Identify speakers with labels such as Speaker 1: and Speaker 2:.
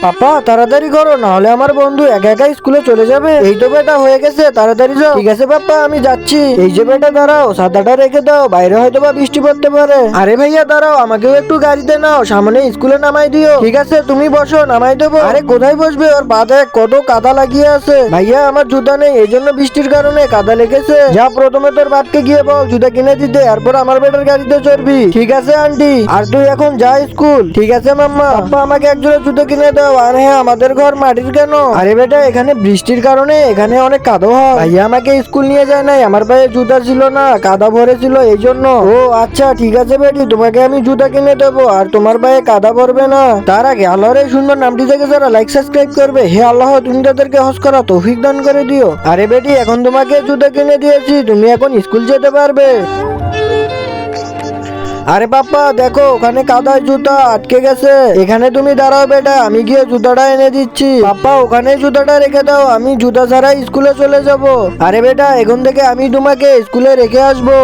Speaker 1: পাপা তাড়াতাড়ি করো, না হলে আমার বন্ধু একা একা স্কুলে চলে যাবে। এই তো বেটা হয়ে গেছে, তাড়াতাড়ি যাও। ঠিক আছে পাপা, আমি যাচ্ছি। এই যে বেটা দাঁড়াও, ছাতাটা রেখে দাও, বাইরে হয়তো বা বৃষ্টি পড়তে পারে। আরে ভাইয়া দাঁড়াও, আমাকেও একটু গাড়িতে নাও, সামনে স্কুলে নামাই দিও। ঠিক আছে তুমি বসো, নামাই দেবো। আরে কোথায় বসবে, ওর পাতে কত কাদা লাগিয়ে আছে। ভাইয়া আমার জুতা নেই, এই জন্য বৃষ্টির কারণে কাদা লেগেছে। যা প্রথমে তোর বাপকে গিয়ে বল জুতা কিনে দিতে, এরপর আমার বেটার গাড়িতে চড়বি। ঠিক আছে আন্টি, আর তুই এখন যা স্কুল। ঠিক আছে মাম্মা। পাপ্পা আমাকে একজোড়া জুতো কিনে দাও। আর হ্যাঁ, আমাদের ঘর মাটির কেন? আরে বেটা এখানে বৃষ্টির কারণে এখানে অনেক কাদা হয়। ভাইয়া আমাকে স্কুল নিয়ে যায় নাই, আমার পায়ে জুতা ছিল না, কাদা ভরে ছিল এই জন্য। ও আচ্ছা ঠিক আছে বেটি, তোমাকে আমি জুতা কিনে দেবো আর তোমার পায়ে কাদা ভরবে না। তার আগে আল্লাহর এই সুন্দর নামটি থেকে যারা লাইক সাবস্ক্রাইব করবে, হে আল্লাহ তুমি তাদেরকে হজ করা তৌফিক দান করে দিও। আরে বেটি এখন তোমাকে জুতা কিনে দিয়েছি, তুমি এখন স্কুল যেতে পারবে। আরে পাপ্পা দেখো, ওখানে কাদায় জুতা আটকে গেছে। এখানে তুমি দাঁড়াও বেটা, আমি গিয়ে জুতাটা এনে দিচ্ছি। পাপ্পা ওখানে জুতাটা রেখে দাও, আমি জুতা ছাড়াই স্কুলে চলে যাব। আরে বেটা এখন থেকে আমি তোমাকে স্কুলে রেখে আসবো।